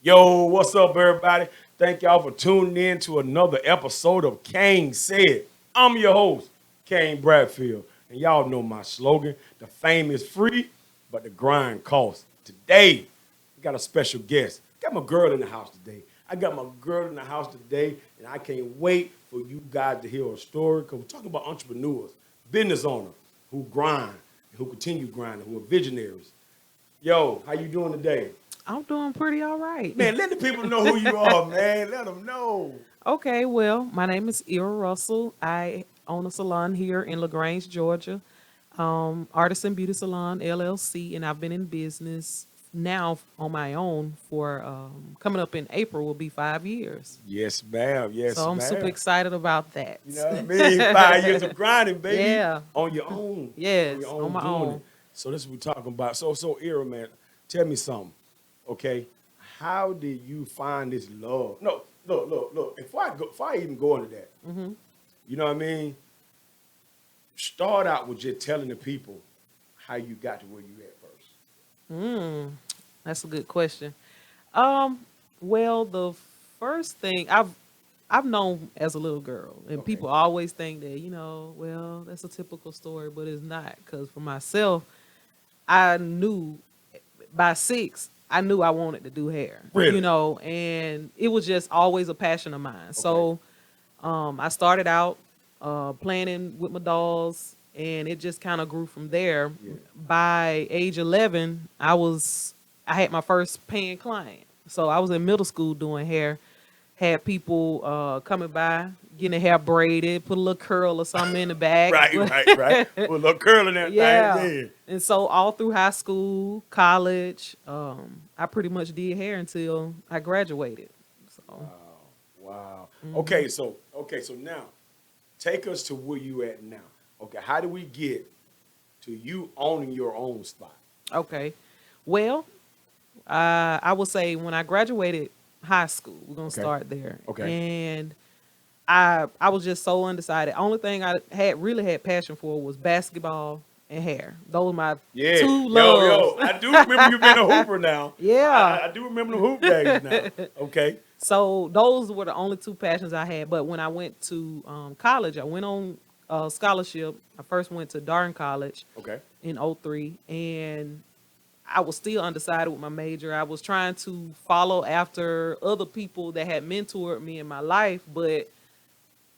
Yo, what's up, everybody? Thank y'all for tuning in to another episode of KaneSaid. I'm your host, Kane Bradfield, and y'all know my slogan: the fame is free, but the grind costs. Today, we got a special guest. Got my girl in the house today. I got my girl in the house today, and I can't wait for you guys to hear her story because we're talking about entrepreneurs, business owners who grind, who continue grinding, who are visionaries. Yo, how you doing today? I'm doing pretty all right. Man, let the people know who you are, man. Let them know. Okay, well, my name is Ira Russell. I own a salon here in LaGrange, Georgia, Artisan Beauty Salon LLC, and I've been in business now on my own for coming up in April will be 5 years. Yes, ma'am. Yes, So I'm super ma'am. excited about that. You know what I mean? 5 years of grinding, baby. Yeah, On your own. On your yes, on own my doing it. own. So this is what we're talking about. So Ira, man, tell me something. Okay. How did you find this love? No, look. Before I even go into that, you know what I mean? Start out with just telling the people how you got to where you at first. That's a good question. Um, well, the first thing I've known as a little girl, and Okay. people always think that well, that's a typical story, but it's not. Because for myself, I knew by 6, I knew I wanted to do hair. Really? And it was just always a passion of mine. Okay. So I started out playing with my dolls, and it just kind of grew from there. Yeah. By age 11, I had my first paying client. So I was in middle school doing hair, had people coming by, getting their hair braided, put a little curl or something in the back. Right. With a little curl in that Yeah. thing. Yeah. And so all through high school, college, I pretty much did hair until I graduated. So Wow. Okay, so now take us to where you at now. Okay, how do we get to you owning your own spot? okay. Well, I would say when I graduated high school, we're gonna Okay. start there. Okay. And I was just so undecided. Only thing I had passion for was basketball and hair. Those were my Yeah. two Yo, loves. I do remember you being a hooper now. Yeah. I do remember the hoop days now. Okay. So those were the only two passions I had. But when I went to college, I went on a scholarship. I first went to Darden College Okay. in '03, and I was still undecided with my major. I was trying to follow after other people that had mentored me in my life, but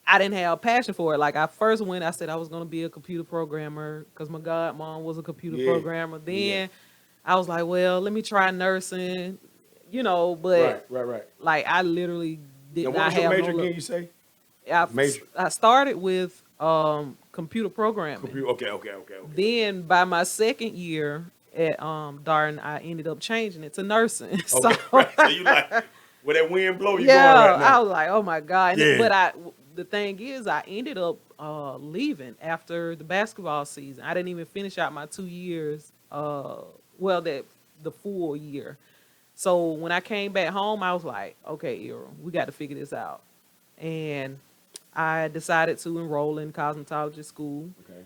I didn't have a passion for it. Like I first went, I said I was going to be a computer programmer because my godmom was a computer Yeah. programmer. Yeah. Then I was like, well, let me try nursing, but Right. like I literally Now, did what not was your have major no again, you say? I, Major. I started with computer programming. Computer. Okay. Then by my second year at Darden, I ended up changing it to nursing. So Okay, right. So you like, where that wind blow, you going yeah, right I now. was like, oh my god. Yeah. But the thing is, I ended up leaving after the basketball season. I didn't even finish out my 2 years. That the full year. So when I came back home, I was like, okay, Ira, we got to figure this out. And I decided to enroll in cosmetology school, Okay.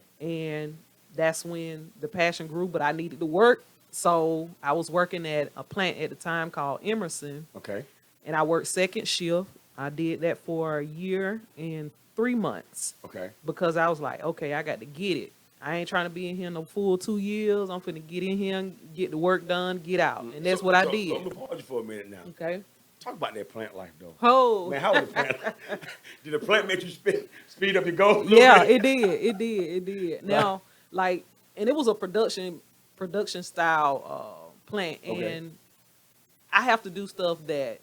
and that's when the passion grew. But I needed to work, so I was working at a plant at the time called Emerson, Okay. and I worked second shift. I did that for a year and 3 months Okay. because I was like, okay, I got to get it. I ain't trying to be in here no full 2 years. I'm finna get in here and get the work done, get out, and that's what I So did. I'm gonna pause you for a minute now. Okay. Talk about that plant life though. Oh, Man, how was the plant? Did the plant make you speed up your goals a little yeah, bit? it did. Now, like, and it was a production style plant, Okay. and I have to do stuff that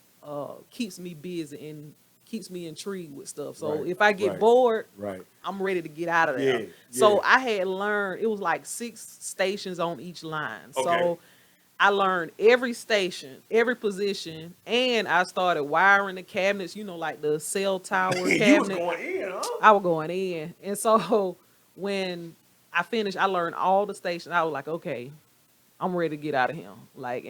keeps me busy and keeps me intrigued with stuff. So Right, if I get right. bored, Right. I'm ready to get out of there. Yeah, So yeah. I had learned it was like 6 stations on each line. Okay. So I learned every station, every position, and I started wiring the cabinets, like the cell tower You was cabinet. going in, huh? I was going in. And so when I finished, I learned all the stations. I was like, okay, I'm ready to get out of here.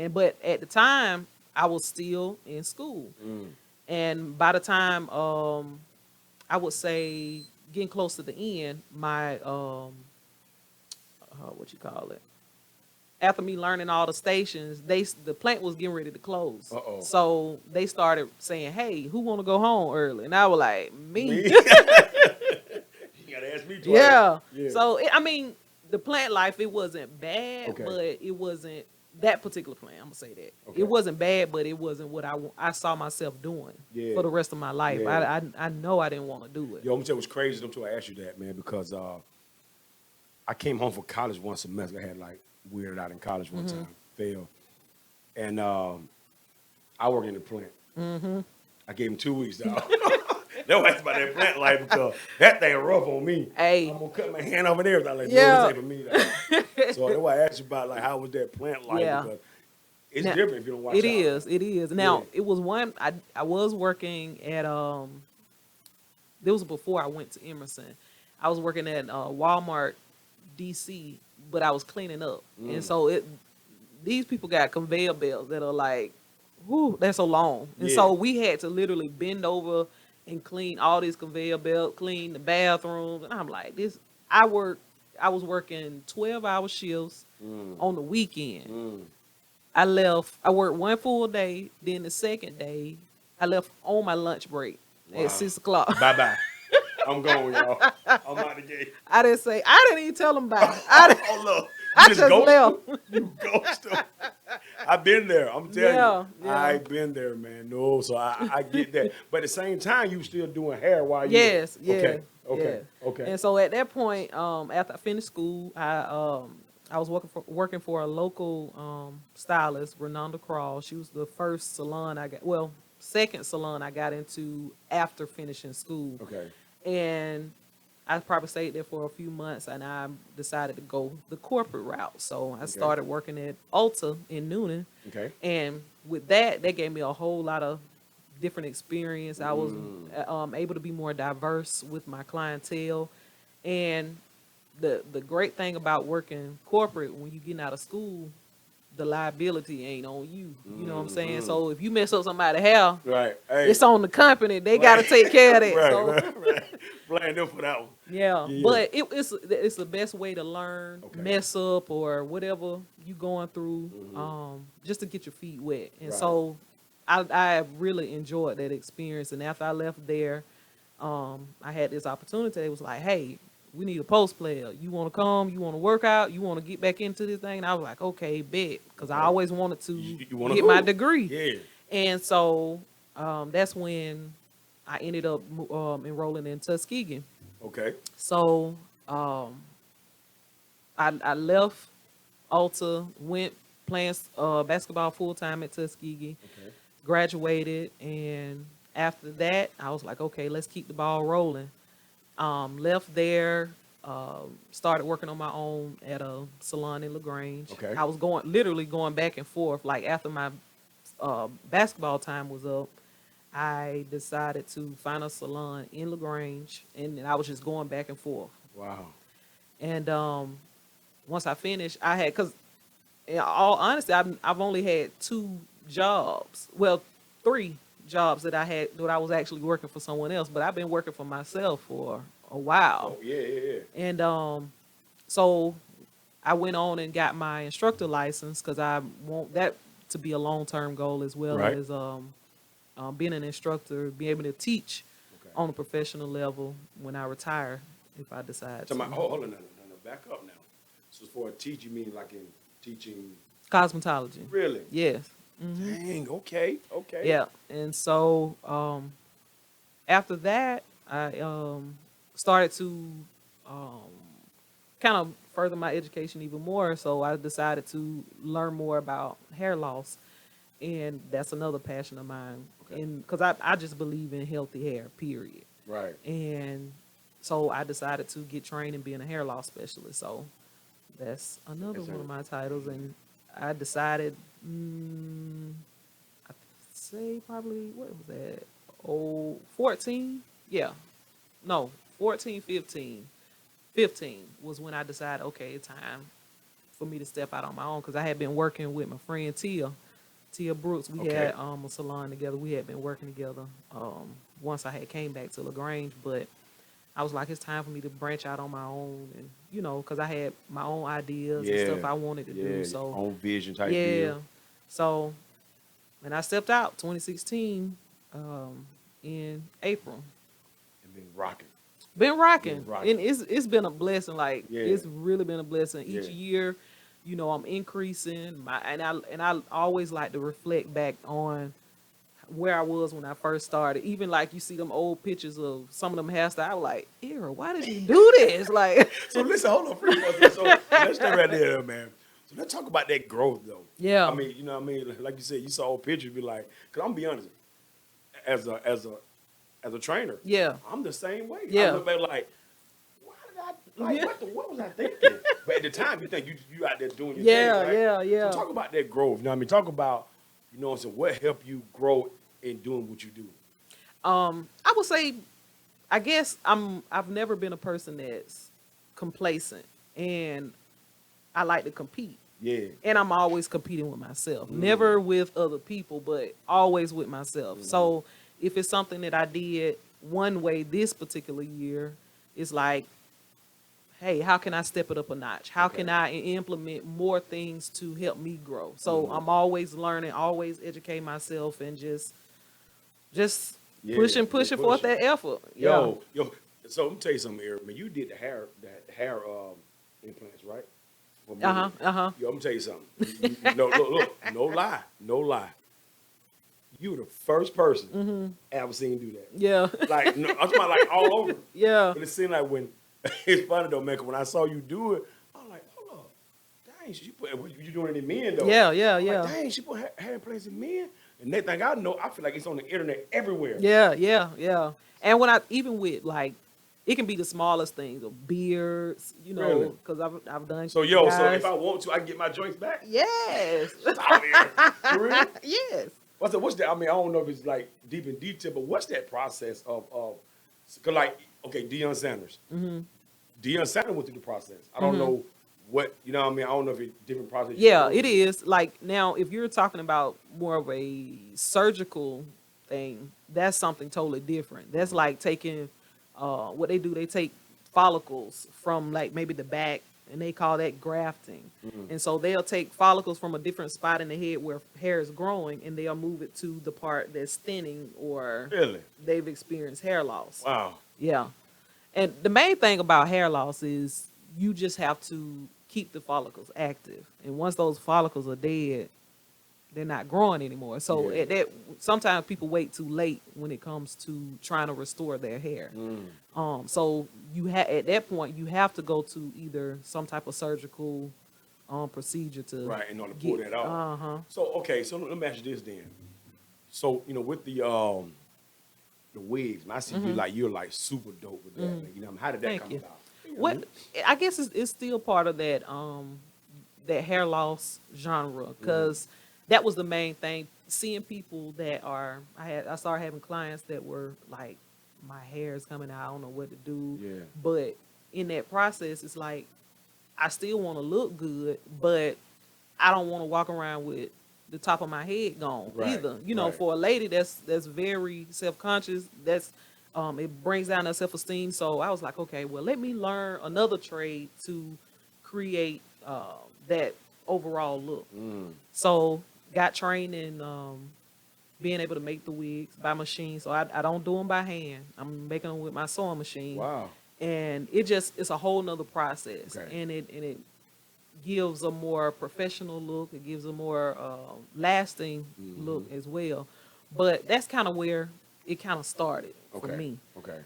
But at the time, I was still in school. Mm. And by the time I would say getting close to the end, my what you call it, after me learning all the stations, the plant was getting ready to close. Uh-oh. So they started saying, "Hey, who want to go home early?" And I was like, "Me." Me? You gotta ask me twice. Yeah. Yeah. So I mean, the plant life, it wasn't bad, Okay. but it wasn't that particular plant. I'm gonna say that Okay. it wasn't bad, but it wasn't what I saw myself doing Yeah. for the rest of my life. Yeah. I know I didn't want to do it. Yo, I'm gonna tell you what's crazy. I'm trying to ask you that, man, because I came home from college one semester. I had like weirded out in college one time, failed, and I worked in the plant. I gave him 2 weeks, dog. Don't ask about that plant life because that thing rough on me. Hey. I'm gonna cut my hand off and everything. Like, Yeah. no, this ain't for me, dog. So that's why I asked you about like how was that plant life, Yeah. because it's Now, different if you don't watch It out. is. It is. Now Yeah. it was one. I was working at This was before I went to Emerson. I was working at Walmart, DC, but I was cleaning up, and so these people got conveyor belts that are like, whoo, they're so long, and Yeah. so we had to literally bend over and clean all these conveyor belts, clean the bathrooms, and I'm like, this. I was working 12-hour shifts on the weekend. I left. I worked one full day. Then the second day, I left on my lunch break Wow. at 6 o'clock. Bye. I'm going, y'all. I'm out the gate. I didn't say. I didn't even tell them bye. I didn't, Oh look, I you just ghost left. them? You ghost them. I've been there. I'm telling Yeah, you. yeah. I've been there, man. No, so I get that. But at the same time, you still doing hair while you. Yes. Yeah. Okay. Yeah. Okay. And so at that point, after I finished school, I was working for a local stylist, Renanda Crawl. She was the first salon I got. Well, second salon I got into after finishing school. Okay. And I probably stayed there for a few months, and I decided to go the corporate route. So I started working at Ulta in Noonan. Okay. And with that gave me a whole lot of different experience. I was able to be more diverse with my clientele. And the great thing about working corporate, when you getting out of school, the liability ain't on you. You know what I'm saying? So if you mess up somebody's hair, Right. Hey. it's on the company. They got to take care of that. Right. Blame them for that one. Yeah, Yeah. but it's the best way to learn, mess up or whatever you going through, just to get your feet wet. And Right. so I really enjoyed that experience. And after I left there, I had this opportunity. It was like, hey, we need a post player. You want to come? You want to work out? You want to get back into this thing? And I was like, okay, bet, because I always wanted to You wanna get my hoop. degree. Yeah. And so that's when I ended up enrolling in Tuskegee. Okay. So I left Ulta, went playing basketball full time at Tuskegee, Okay. graduated, and after that I was like, okay, let's keep the ball rolling. Left there, started working on my own at a salon in LaGrange. Okay. I was literally going back and forth. Like after my basketball time was up, I decided to find a salon in LaGrange, and I was just going back and forth. Wow. And once I finished, because in all honesty, I've only had 2 jobs. Well, 3 jobs that I was actually working for someone else, but I've been working for myself for a while. Oh, yeah. And so I went on and got my instructor license because I want that to be a long-term goal, as well Right. as being an instructor, be able to teach on a professional level when I retire, if I decide So to. hold on, no, back up now. So for a teach, you mean like in teaching? Cosmetology. Really? Yes. Dang. Okay. Yeah. And so after that, I started to kind of further my education even more. So I decided to learn more about hair loss. And that's another passion of mine. Okay. And because I just believe in healthy hair, period. Right. And so I decided to get trained in being a hair loss specialist. So that's another Yes, one sir. of my titles. And I decided, I'd say probably, what was that? 14? Yeah. No, 14, 15. 15 was when I decided, okay, it's time for me to step out on my own, because I had been working with my friend Tia Brooks. We Okay. had a salon together. We had been working together once I had came back to LaGrange, but I was like, it's time for me to branch out on my own, and because I had my own ideas and Yeah. stuff I wanted to do. Yeah. So Own vision type yeah, deal. so when I stepped out 2016 in April. And been rocking. Been Been rocking, rocking. and it's been a blessing. Like Yeah. it's really been a blessing. Yeah. Each year, I'm increasing my, and I always like to reflect back on where I was when I first started. Even like you see them old pictures of some of them hairstyles. I was like, "Era, why did you do this?" Like, So listen, hold on, free for us. So let's stay right there, man. So let's talk about that growth, though. yeah, I mean, you know what I mean? Like you said, you saw old pictures, be like, because I'm gonna be honest, as a trainer, yeah, I'm the same way. I yeah, look back like, why did I like yeah, what was I thinking? But at the time, you think you out there doing your thing, yeah, right? yeah, So yeah. talk about that growth. You know what I mean? Talk about, what I'm saying, what helped you grow in doing what you do. I would say, I guess I've never been a person that's complacent, and I like to compete. Yeah. And I'm always competing with myself, Mm. never with other people, but always with myself. So if it's something that I did one way this particular year, it's like, hey, how can I step it up a notch? How Okay. can I implement more things to help me grow? So I'm always learning, always educating myself, and just Yeah. pushing, Just pushing forth pushing. that effort. Yeah. Yo. So let me tell you something, Eric. Man, you did the hair implants, right? For me. Uh huh. Uh huh. Yo, I'm gonna tell you something. No, look, no lie. You were the first person I ever seen do that. Yeah. Like, no, I'm talking about like all over. Yeah. But it seemed like when it's funny though, man. 'Cause when I saw you do it, I'm like, hold up, dang, she put you doing it in men though. Yeah. Yeah. I'm Yeah. like, dang, she put hair implants in men. And next thing I know, I feel like it's on the internet everywhere. Yeah, yeah, yeah. And when I even with like, it can be the smallest things, of beards, Really? because I've done. So yo, so guys. if I want to, I can get my joints back. Yes, Out here, for real. yes. What's that? I mean, I don't know if it's like deep in detail, but what's that process of cause like okay, Deion Sanders. Deion Sanders went through the process. I don't know what you know. What I mean, I don't know if it's different process. you Yeah, go it through. is. Like now, if you're talking about more of a surgical thing, that's something totally different. That's like taking what they do, they take follicles from like maybe the back, and they call that grafting. And so they'll take follicles from a different spot in the head where hair is growing, and they'll move it to the part that's thinning, or Really? they've experienced hair loss. Wow. Yeah. And the main thing about hair loss is you just have to keep the follicles active. And once those follicles are dead, they're not growing anymore. So Yeah. at that, sometimes people wait too late when it comes to trying to restore their hair. So at that point you have to go to either some type of surgical procedure to Right, in order to pull get. that off. So okay, so let me ask you this then. So with the wigs, man, I see you're like super dope with that. Man. You know, how did that Thank come you. about? What I guess it's still part of that that hair loss genre, because that was the main thing. Seeing people that I started having clients that were like, my hair is coming out, I don't know what to do. Yeah. But in that process, it's like I still want to look good, but I don't want to walk around with the top of my head gone Right, either. right. For a lady that's very self conscious, that's it brings down her self esteem. So I was like, okay, well, let me learn another trade to create that overall look. So got trained in being able to make the wigs by machine. So I don't do them by hand. I'm making them with my sewing machine. Wow. And it's a whole nother process. Okay. And it gives a more professional look. It gives a more lasting look as well. But that's kind of where it kind of started for Okay. me. Okay.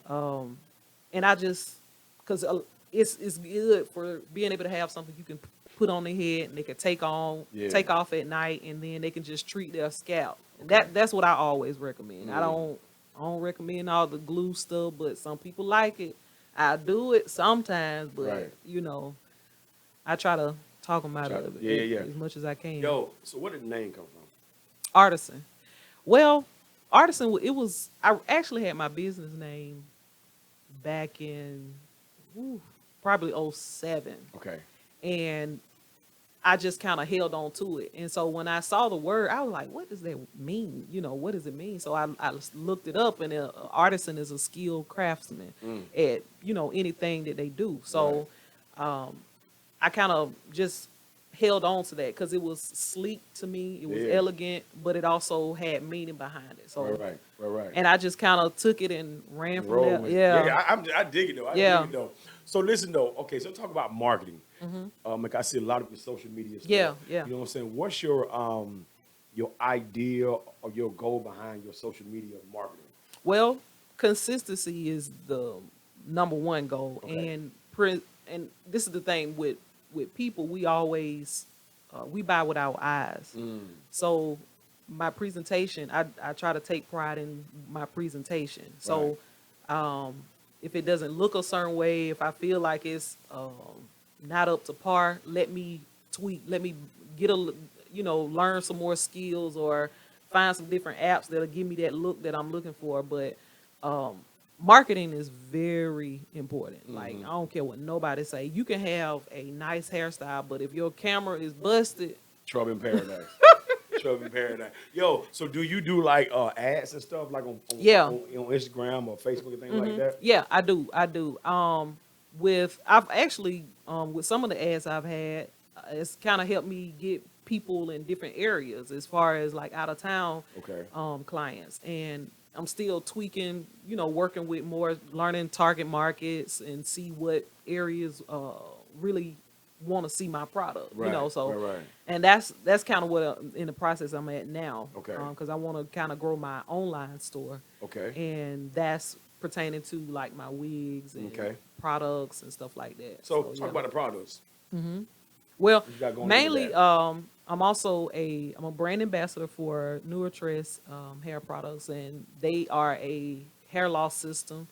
And I just, because it's good for being able to have something you can put on their head, and they can take off at night, and then they can just treat their scalp. That's what I always recommend. I don't recommend all the glue stuff, but some people like it. I do it sometimes, but Right. I try to talk them out of it Yeah. as much as I can. Yo, so where did the name come from? Artisan. Well, Artisan, I actually had my business name back in probably '07. Okay. And I just kind of held on to it. And so when I saw the word, I was like, what does that mean? You know, what does it mean? So I looked it up, and an artisan is a skilled craftsman at, you know, anything that they do. So I kind of just held on to that because it was sleek to me. It was elegant, but it also had meaning behind it. So right. and I just kind of took it and ran from Roll there. with it. Yeah. I dig it though. I Yeah. dig it though. So listen though. Okay, so talk about marketing. Like I see a lot of your social media stuff. Yeah, yeah. You know what I'm saying? What's your idea or your goal behind your social media marketing? Well, consistency is the number one goal, Okay. and this is the thing with people. We always we buy with our eyes. So my presentation, I try to take pride in my presentation. So if it doesn't look a certain way, if I feel like it's not up to par, let me tweak. Let me get learn some more skills or find some different apps that'll give me that look that I'm looking for. But marketing is very important. Like I don't care what nobody say. You can have a nice hairstyle, but if your camera is busted, Trouble in paradise. Trouble in paradise. Yo, so do you do like ads and stuff like on Instagram or Facebook and things like that? yeah, I do. I do. I've actually with some of the ads I've had, it's kind of helped me get people in different areas as far as like out of town clients, and I'm still tweaking, working with more, learning target markets and see what areas really want to see my product, and that's kind of what in the process I'm at now, because I want to kind of grow my online store, and that's pertaining to like my wigs and products and stuff like that. So talk about the products. Well, You got going mainly, into that. I'm also I'm a brand ambassador for Nutritress hair products, and they are a hair loss system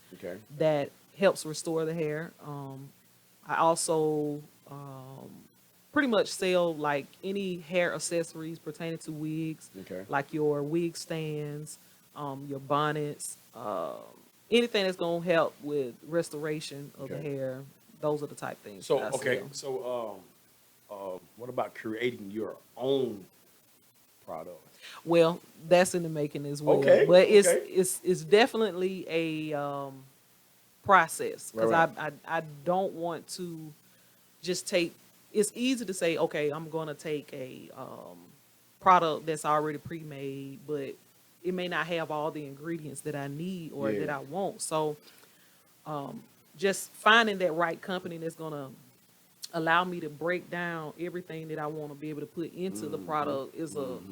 that helps restore the hair. I also pretty much sell like any hair accessories pertaining to wigs, like your wig stands, your bonnets, anything that's gonna help with restoration of the hair. Those are the type things. So that I sell. what about creating your own product? Well, that's in the making as well. Okay, But okay. it's definitely a process, because Right. I don't want to just take. It's easy to say, okay, I'm going to take a product that's already pre-made, but it may not have all the ingredients that I need or that I want. So just finding that right company that's going to allow me to break down everything that I want to be able to put into the product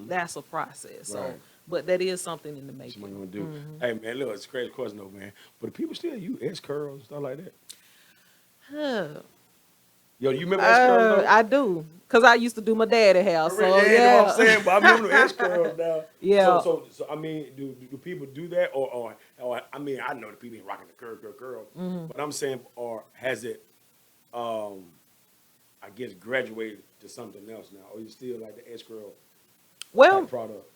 that's a process. So, Right. but that is something in the That's making. what you want to do. Hey man, look, it's a crazy question though, man. But do people still use S curls and stuff like that? Yo, you remember S curls though? I do, because I used to do my daddy hair. So Yeah, you know what I'm saying. But I remember the S curls now. Yeah. So I mean, do people do that, or I mean, I know the people ain't rocking the curl, but I'm saying, or has it, I guess, graduated to something else now, or you still like the S curl Well, type product?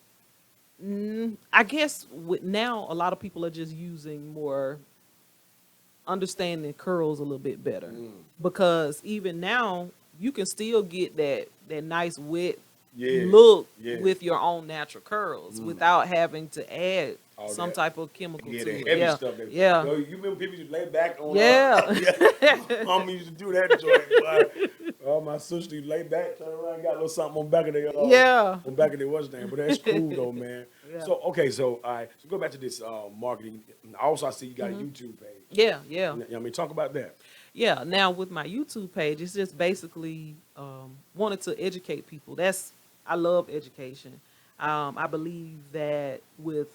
I guess now a lot of people are just using more understanding curls a little bit better, because even now you can still get that nice wet look with your own natural curls without having to add All some that. type of chemical Yeah, to the it. heavy Yeah, stuff. That, yeah, Yo, you remember people used to lay back on? yeah. Mama used to do that joint. All my sisters used to lay back, turn around, got a little something on back of their Yeah. on back of their what's name. But that's cool though, man. Yeah. So okay, so all right, so go back to this marketing. Also, I see you got a YouTube page. Yeah. You know what I mean, talk about that. Yeah, now with my YouTube page, it's just basically wanted to educate people. I love education. I believe that with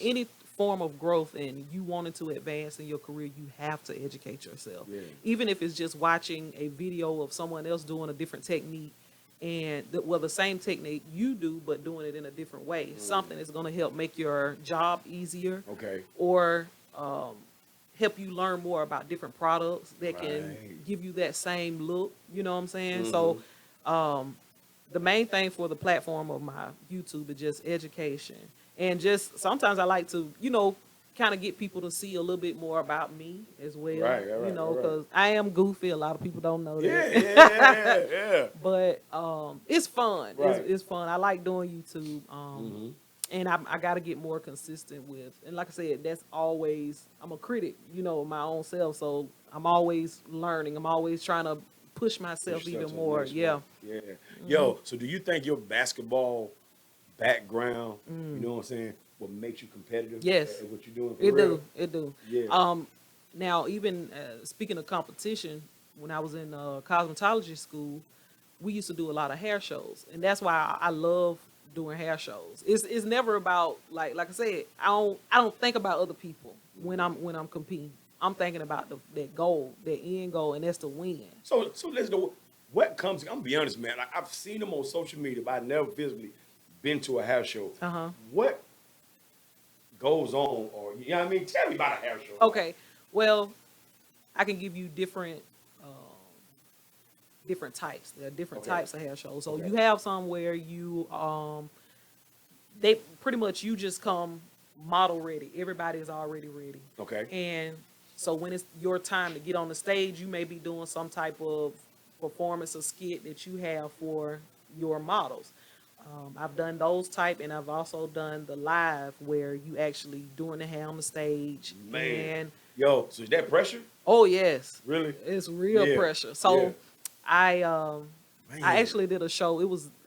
any form of growth and you wanting to advance in your career, you have to educate yourself. Yeah. Even if it's just watching a video of someone else doing a different technique, and the same technique you do, but doing it in a different way. Something that's going to help make your job easier. Okay. Or help you learn more about different products that can Right. give you that same look. You know what I'm saying? So the main thing for the platform of my YouTube is just education. And just sometimes I like to, kind of get people to see a little bit more about me as well. Right, You know, right. because I am goofy. A lot of people don't know Yeah, that. yeah. But it's fun. Right. It's fun. I like doing YouTube. Mm-hmm. And I got to get more consistent with. And like I said, that's always, I'm a critic, you know, of my own self. So I'm always learning. I'm always trying to push myself Yourself even to the more. next Yeah. level. Yeah. Yo, so do you think your basketball background, you know what I'm saying, will make you competitive Yes. at what you're doing for It real? do. It do. Yeah. Now, even speaking of competition, when I was in cosmetology school, we used to do a lot of hair shows, and that's why I love doing hair shows. It's never about like I said, I don't think about other people when I'm competing. I'm thinking about that goal, that end goal, and that's to win. So let's go. What comes? I'm gonna be honest, man. I've seen them on social media, but I've never physically been to a hair show. Uh-huh. What goes on, or you know what I mean? Tell me about a hair show. Okay, well, I can give you different types. There are different Okay. types of hair shows. So Okay. you have some where you they pretty much you just come model ready. Everybody is already ready. Okay. And so when it's your time to get on the stage, you may be doing some type of performance or skit that you have for your models. I've done those type, and I've also done the live where you actually doing the hair on the stage. Man. And Yo, so is that pressure? oh yes, Really? it's real Yeah. pressure. So Yeah. I actually did a show.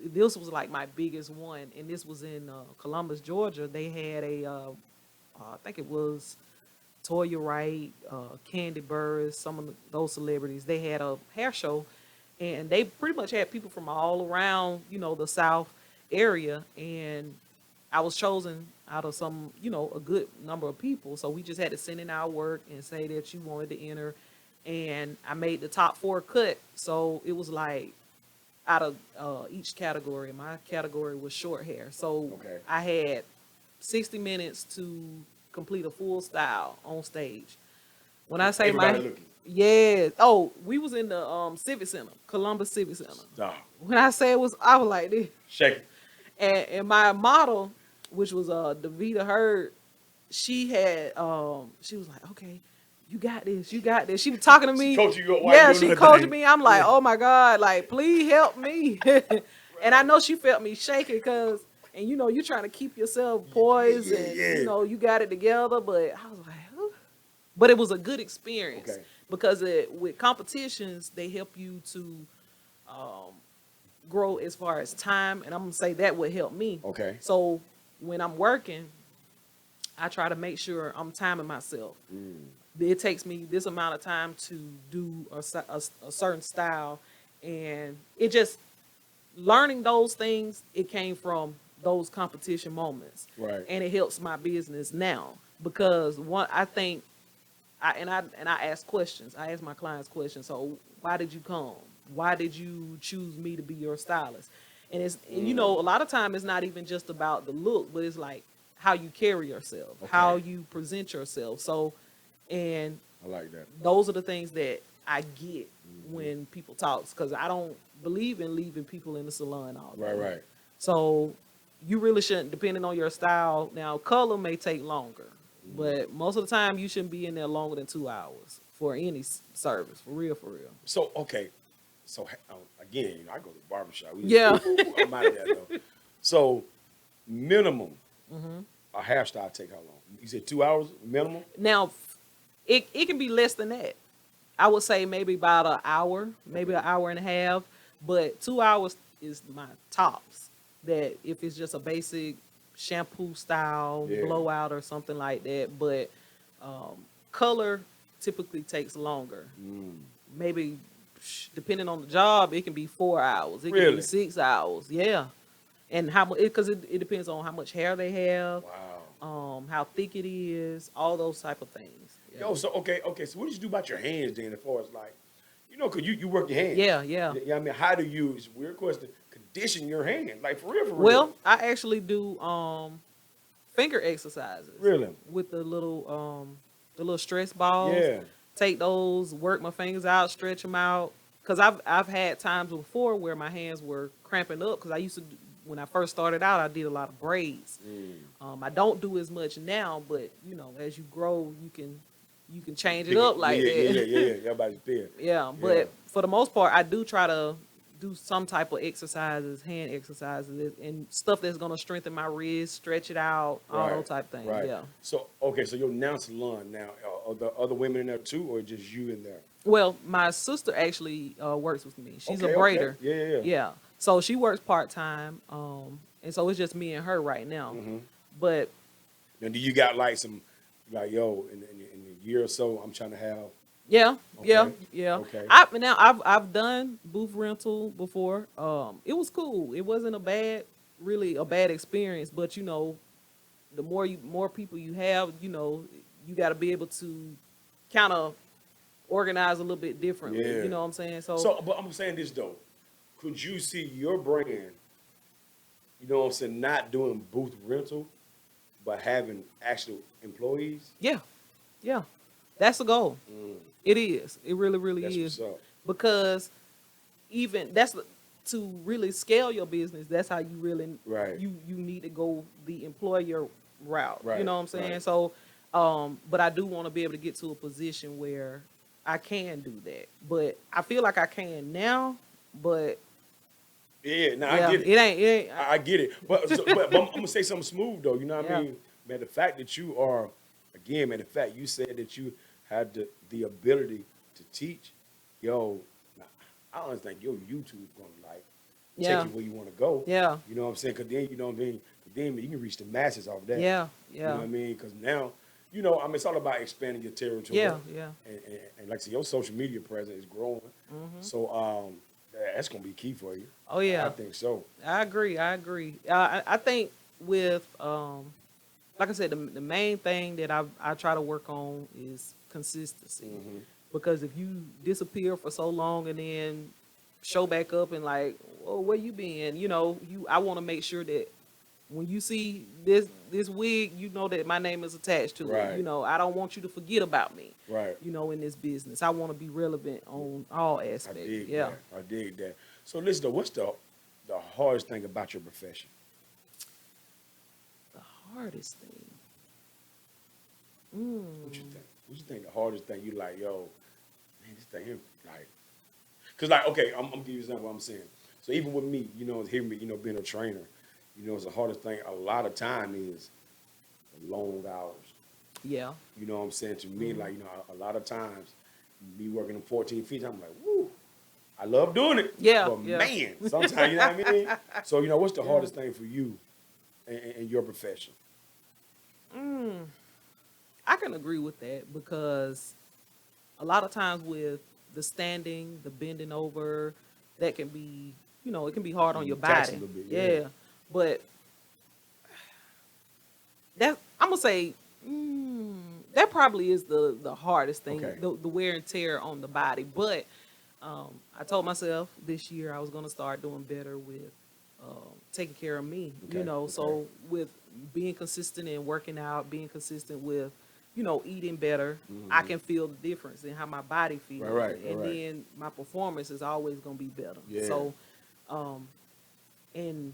This was like my biggest one, and this was in Columbus, Georgia. They had I think it was Toya Wright, Candy Burris, some of those celebrities. They had a hair show, and they pretty much had people from all around, you know, the South area. And I was chosen out of some, you know, a good number of people. So we just had to send in our work and say that you wanted to enter. And I made the top 4 cut. So it was like out of each category. My category was short hair. So Okay. I had 60 minutes to complete a full style on stage. When I say Everybody my looking. yeah, oh, we was in the Civic Center, Columbus Civic Center. Stop. When I say I was like this. Shake it. And my model, which was Davita Hurd, she had she was like, okay, you got this, you got this. She was talking to me. She coaching you up while Yeah, you doing she her coaching thing. me. I'm like, Yeah. oh my God, like please help me. And I know she felt me shaking because, and you know, you're trying to keep yourself poised and Yeah. you know you got it together. But I was like, huh. But it was a good experience Okay. because with competitions they help you to grow as far as time, and I'm gonna say that would help me. Okay. So when I'm working, I try to make sure I'm timing myself. It takes me this amount of time to do a certain style, and it just learning those things. It came from those competition moments, Right. and it helps my business now because I think I ask questions. I ask my clients questions. So why did you come? Why did you choose me to be your stylist? And and you know, a lot of time it's not even just about the look, but it's like how you carry yourself, how you present yourself. So, and I like that. those are the things that I get when people talk, because I don't believe in leaving people in the salon all day. Right. So you really shouldn't, depending on your style. Now, color may take longer, but most of the time you shouldn't be in there longer than 2 hours for any service, for real, for real. So, okay. So, again, you know, I go to the barbershop. Yeah. I'm out of that, though. So, minimum, a hairstyle take how long? You said 2 hours minimum? Now, it can be less than that. I would say maybe about an hour, maybe an hour and a half, but 2 hours is my tops. That if it's just a basic shampoo style, Yeah. blowout or something like that, but color typically takes longer. Maybe depending on the job, it can be 4 hours. It can Really? be 6 hours. Yeah. And how much, because it depends on how much hair they have, Wow. how thick it is, all those type of things. Yeah. Yo, so, okay. So, what did you do about your hands then, as far as like, you know, because you work your hands. Yeah. Yeah, I mean, how do you, it's a weird question, condition your hand? Like, for real, Well, I actually do finger exercises. Really? With the little stress balls. Yeah. Take those, work my fingers out, stretch them out. Cause I've had times before where my hands were cramping up because I used to when I first started out, I did a lot of braids. I don't do as much now, but you know, as you grow, you can change it up like that. Yeah. Everybody's there. Yeah, but for the most part, I do try to do some type of exercises, hand exercises, and stuff that's gonna strengthen my wrist, stretch it out, all those type things. Right. Yeah. So okay, so your now salon now, are the other women in there too, or just you in there? Well, my sister actually works with me. She's a Okay, braider. Yeah. Yeah. So she works part time, and so it's just me and her right now. But And do you got like some, like yo, in a year or so, I'm trying to have. yeah, Okay. yeah. Okay. I've done booth rental before. It was cool. It wasn't really a bad experience. But you know, the more people you have, you know, you got to be able to kind of organize a little bit differently. Yeah. You know what I'm saying? So, but I'm saying this though, could you see your brand, you know what I'm saying, not doing booth rental, but having actual employees? yeah, yeah, that's the goal. It is. It really, really That's is. what's up. Because even to really scale your business. That's how you really Right. you need to go the employer route. You Right, know what I'm saying? right. So, but I do want to be able to get to a position where I can do that. But I feel like I can now. But Yeah, now yeah, I get it. it ain't. I get it. But I'm gonna say something smooth though. You know what I Yeah. mean? Man, the fact that you are, again, man, the fact you said that you had the ability to teach, yo, now, I don't think your YouTube gonna like Yeah. take you where you want to go. Yeah. You know what I'm saying? Cause then you know what I mean. 'Cause then you can reach the masses off that. Yeah. You know Yeah. what I mean? Because now, you know, I mean, it's all about expanding your territory. Yeah. Yeah. And like I said, your social media presence is growing. So that's gonna be key for you. Oh yeah. I think so. I agree. I think with like I said, the main thing that I try to work on is consistency. Because if you disappear for so long and then show back up and like, oh, where you been? You know, I want to make sure that when you see this wig, you know that my name is attached to Right. it. You know, I don't want you to forget about me. Right. You know, in this business, I want to be relevant on all I aspects. dig Yeah. that. I dig that. So listen, though, what's the hardest thing about your profession? The hardest thing. What you think? What you think the hardest thing you like, yo, man, this thing here, like, cause like, okay, I'm gonna give you an example of what I'm saying. So even with me, you know, hearing me, you know, being a trainer, you know, it's the hardest thing a lot of time is the long hours. Yeah. You know what I'm saying? To me, like, you know, a lot of times, me working in 14 feet, I'm like, woo, I love doing it. Yeah, But yeah. man, sometimes, you know what I mean? So, you know, what's the hardest thing for you in your profession? I can agree with that because a lot of times with the standing, the bending over, that can be, you know, it can be hard on your Taxing body. a little bit, yeah. But that I'm gonna say that probably is the hardest thing, Okay. the wear and tear on the body. But I told myself this year I was gonna start doing better with taking care of me. Okay, You know, okay. so with being consistent and working out, being consistent with you know, eating better, I can feel the difference in how my body feels. Right, and right. then my performance is always going to be better. Yeah. So, and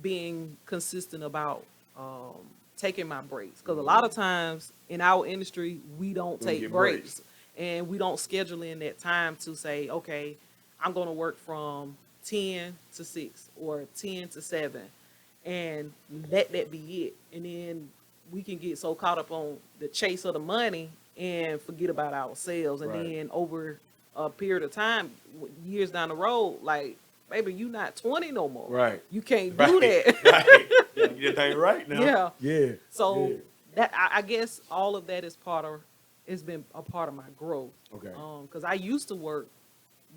being consistent about taking my breaks. Because a lot of times in our industry, we don't We take get breaks. And we don't schedule in that time to say, okay, I'm going to work from 10 to 6 or 10 to 7 and let that be it. And then we can get so caught up on the chase of the money and forget about ourselves. And Right. then over a period of time, years down the road, like, baby, you not 20 no more. Right. You can't Right. do that. Right. Yeah, you that thing right now. Yeah. Yeah. So yeah. that I guess all of that is it's been a part of my growth. Okay. Because I used to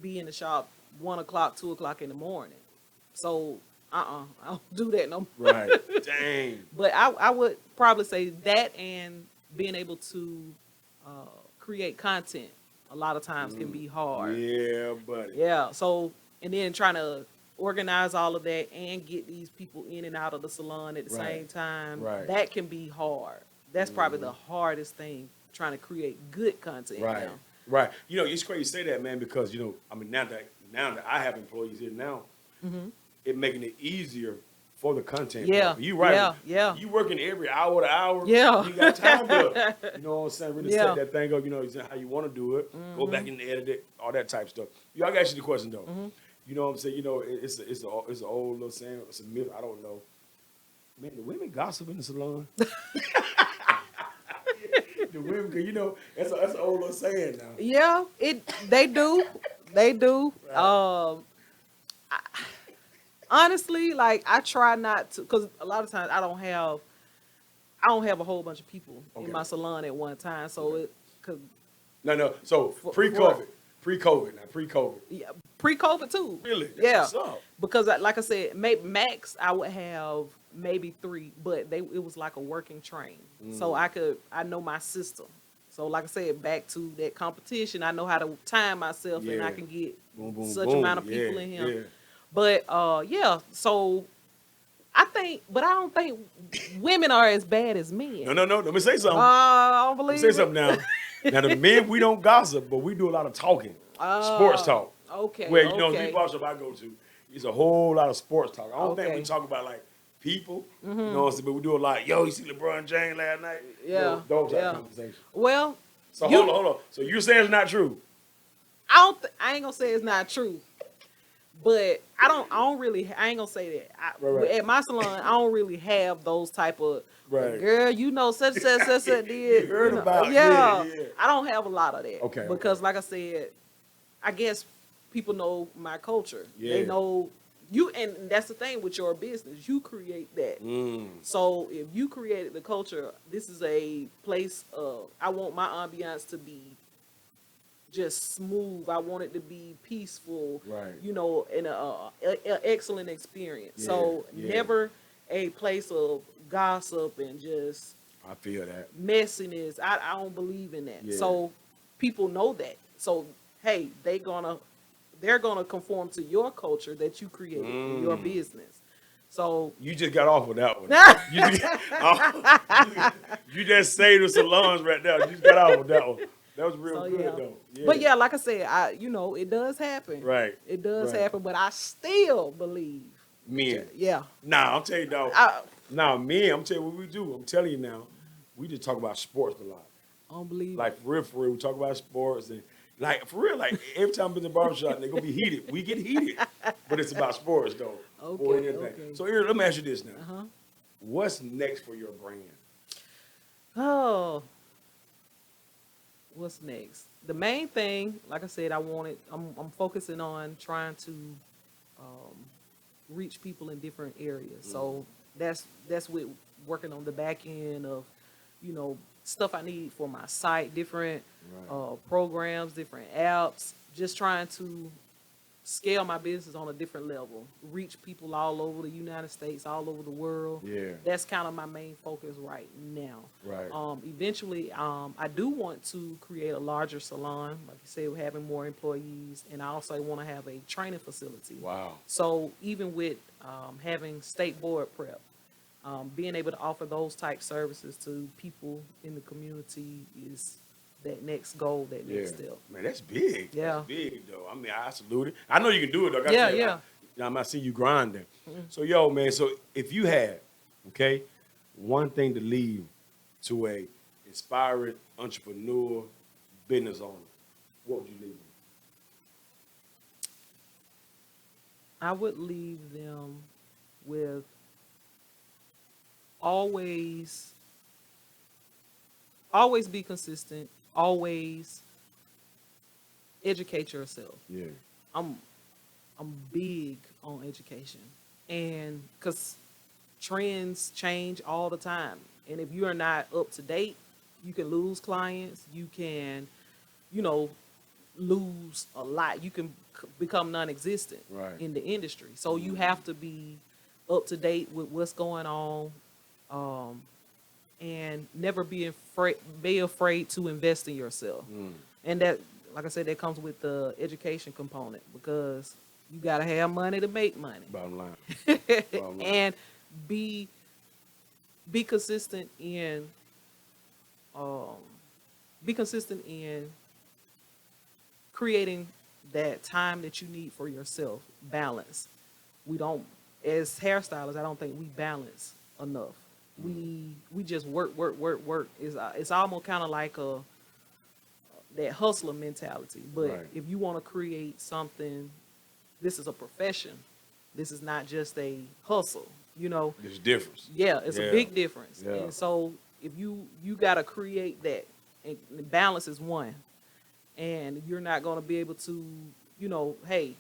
be in the shop 1 o'clock, 2 o'clock in the morning. So I don't do that no more. Right. Dang. But I would probably say that and being able to create content a lot of times can be hard. Yeah, buddy. Yeah. So, and then trying to organize all of that and get these people in and out of the salon at the Right. same time, Right. that can be hard. That's probably the hardest thing, trying to create good content. Right. Now. Right. You know, it's crazy you say that, man, because, you know, I mean, now that I have employees here now, it making it easier for the content. Yeah, You right. yeah. You working every hour to hour. Yeah. You got time to, you know what I'm saying, really Yeah. set that thing up, you know, how you want to do it. Go back and edit it, all that type of stuff. You I got you the question though. You know what I'm saying? You know, it's an old little saying, it's a myth, I don't know. Man, the women gossip in the salon. The women, 'cause you know, that's an old little saying now. Yeah, they do. They do. Right. Honestly, like I try not to, because a lot of times I don't have a whole bunch of people Okay. in my salon at one time. So Okay. it could No. So pre-COVID, yeah, pre-COVID too. Really? That's Yeah, what's up. because like I said, max I would have maybe 3, but it was like a working train, so I know my system. So like I said, back to that competition, I know how to time myself, and I Yeah. can get Boom, boom, such boom. amount of Yeah, people in here. yeah. But yeah, so I don't think women are as bad as men. No. Let me say something. I don't Let me believe say it. something now. Now the men, we don't gossip, but we do a lot of talking. Sports talk. Okay. Where you know okay. the barbershop I go to, it's a whole lot of sports talk. I don't think we Okay. talk about like people. You know what I'm saying? But we do a lot. Yo, you see LeBron James last night? You Yeah, know, those type yeah. of conversations. Well, So hold on. So you're saying it's not true? I ain't gonna say it's not true, but I ain't gonna say that. Right. At my salon, I don't really have those type of Right. girl, you know, such did. You heard know, about- yeah. yeah. I don't have a lot of that. Okay, Because okay. like I said, I guess people know my culture. Yeah. They know you, and that's the thing with your business. You create that. So if you created the culture, this is a place of, I want my ambiance to be just smooth. I want it to be peaceful. Right. You know, and a excellent experience. Yeah, So yeah. never a place of gossip and just I feel that. messiness. I don't believe in that. Yeah. So people know that. So hey, they're gonna conform to your culture that you created in your business. So You just got off with that one. You just saved the salons right there. You just got off with that one. That was real good yeah. though. Yeah. But yeah, like I said, it does happen. Right. It does Right. happen, but I still believe. Men. Yeah. Nah, I'm telling you though. I Nah, men, I'm telling you what we do. I'm telling you now, we just talk about sports a lot. don't believe Like for real, we talk about sports and like for real, like every time I'm in the barbershop, they're gonna be heated. We get heated. But it's about sports though. Okay, More than anything. okay. So here, let me ask you this now. Uh-huh. What's next for your brand? Oh. What's next? The main thing, like I said, I'm focusing on trying to reach people in different areas. So that's with working on the back end of, you know, stuff I need for my site, different programs, different apps, just trying to scale my business on a different level, reach people all over the United States, all over the world. Yeah. That's kind of my main focus right now. Right. Eventually, I do want to create a larger salon, like you said, we're having more employees, and I also want to have a training facility. Wow. So even with having state board prep, being able to offer those type services to people in the community is that next goal, that next step. Man, that's big. Yeah. That's big though. I mean, I salute it. I know you can do it though. Yeah. I'm not seeing you grinding. So yo, man, so if you had, okay, one thing to leave to a inspiring entrepreneur, business owner, what would you leave them? I would leave them with always be consistent, always educate yourself. Yeah. I'm big on education, and because trends change all the time, and if you are not up to date, you can lose clients. You can, you know, lose a lot. You can become non-existent in the industry. So you have to be up to date with what's going on, and never be afraid to invest in yourself. And that, like I said, that comes with the education component, because you gotta have money to make money. Bottom line. And be consistent in creating that time that you need for yourself. Balance. We don't as hairstylists, I don't think we balance enough. We just work, work, work, work. It's almost kind of like that hustler mentality. But Right. if you want to create something, this is a profession. This is not just a hustle. You know, There's a difference. yeah, it's a big difference. Yeah. And so if you got to create that, and balance is one, and you're not going to be able to, hey,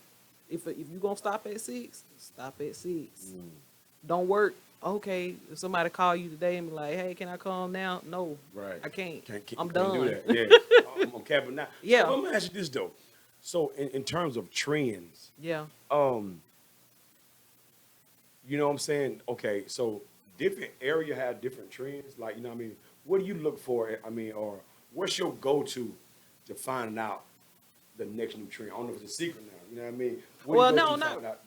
if you're going to stop at 6, stop at 6. Don't work. Okay, if somebody call you today and be like, hey, can I come now? No, Right. I can't. I'm Can't done. do that. Yeah. I'm on camping now. Yeah. So let me ask you this though. So in terms of trends, Yeah. you know what I'm saying? Okay, so different area have different trends. Like, you know what I mean? What do you look for? I mean, or what's your go-to to finding out the next new trend? I don't know if it's a secret now. You know what I mean? What Well, do you no, go to find out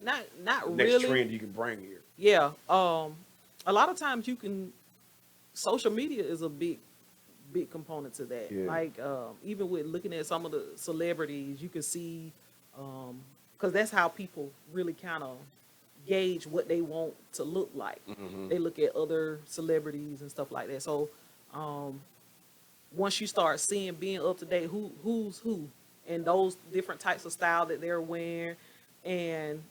not the next really. trend you can bring here? Yeah. A lot of times social media is a big component to that. Yeah. Like, even with looking at some of the celebrities, you can see, because that's how people really kind of gauge what they want to look like. They look at other celebrities and stuff like that. So, once you start seeing, being up to date, who's who, and those different types of style that they're wearing, and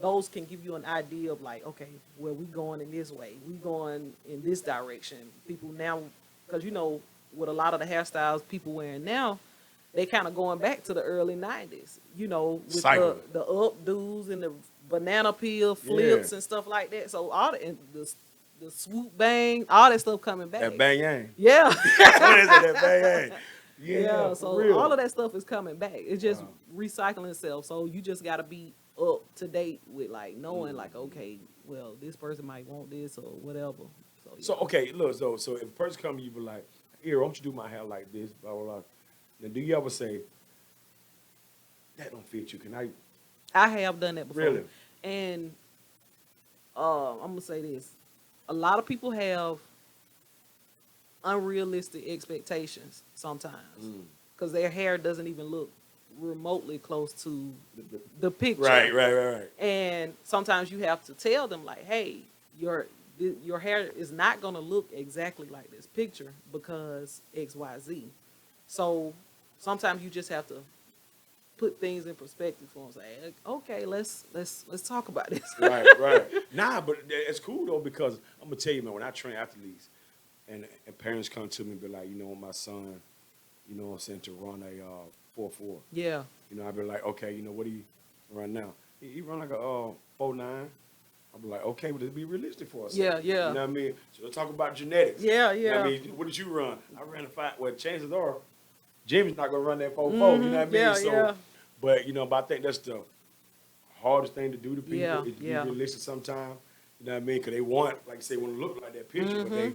those can give you an idea of like, okay, well, we going in this way, we going in this direction. People now, because with a lot of the hairstyles people wearing now, they kind of going back to the early 90s, with Cycle. the updos and the banana peel flips and stuff like that. So all the swoop bang, all that stuff coming back. That bang yang. Yeah. What is it? That bang yang. Yeah, for so real. all of that stuff is coming back. It's just recycling itself. So you just got to be up to date with like knowing like, okay, well, this person might want this or whatever. So okay, look, so if a person come to you, be like, here, why don't you do my hair like this, blah blah blah. Now, do you ever say that don't fit you? Can I have done that before. Really? And I'm gonna say this: a lot of people have unrealistic expectations sometimes because their hair doesn't even look remotely close to the picture. Right. And sometimes you have to tell them like, hey, your hair is not going to look exactly like this picture because XYZ. So sometimes you just have to put things in perspective for them. Say, okay, let's talk about this. Right. Nah, but it's cool though, because I'm gonna tell you, man, when I train athletes and parents come to me and be like, my son, what I'm saying, to run a 4.4. Yeah. I'd be like, okay, what do you run now? He run like a 4.9. I'll be like, okay, but it'll be realistic for us. Yeah. You know what I mean? So let's talk about genetics. Yeah. You know what I mean? What did you run? I ran a 5. Well, chances are Jimmy's not gonna run that 4.4. You know what I mean? Yeah. But but I think that's the hardest thing to do to people. Yeah, is to yeah. be realistic sometimes. You know what I mean? Because they want, like you say, want to look like that picture, but they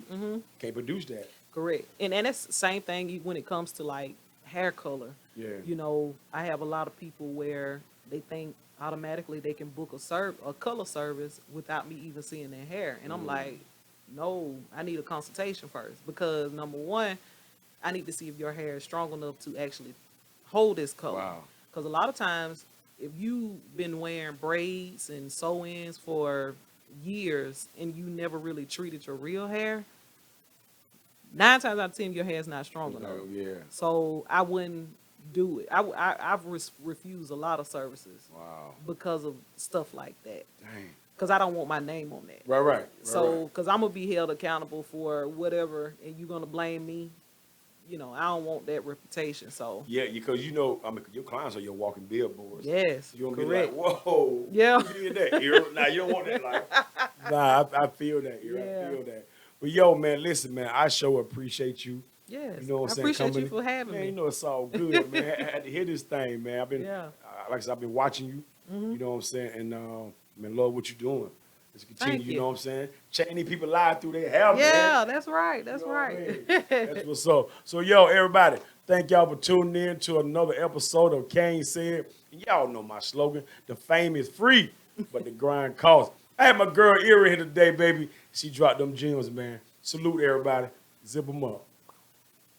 can't produce that. Correct. And that's the same thing when it comes to like hair color. Yeah. I have a lot of people where they think automatically they can book a color service without me even seeing their hair. And I'm like, no, I need a consultation first, because number one, I need to see if your hair is strong enough to actually hold this color. Wow. Because a lot of times, if you've been wearing braids and sew-ins for years and you never really treated your real hair, 9 times out of 10, your hair is not strong enough. Yeah. So I wouldn't do it. I've refused a lot of services. Wow. Because of stuff like that. Dang. Because I don't want my name on that. Right. So, because I'm going to be held accountable for whatever, and you're going to blame me. I don't want that reputation. So Yeah, because your clients are your walking billboards. yes, You're gonna correct. be like, whoa, Yeah. you did that, Earl. Nah, you don't want that life. Nah, I feel that, Earl. Yeah. I feel that. But yo, man, listen, man, I sure appreciate you. Yes, You know what I'm I saying? appreciate you Coming for having man, me. it's all good, man. I had to hear this thing, man. I've been, Yeah. like I said, I've been watching you. You know what I'm saying? And man, love what you're doing. Let's continue. Thank you you. know what I'm saying? Checking these people live through their hair, man. Yeah, that's right. That's You know what I right. mean? That's what's up. So, yo, everybody, thank y'all for tuning in to another episode of KaneSaid. And y'all know my slogan: the fame is free, but the grind costs. I had my girl Erie here today, baby. She dropped them gems, man. Salute everybody. Zip them up.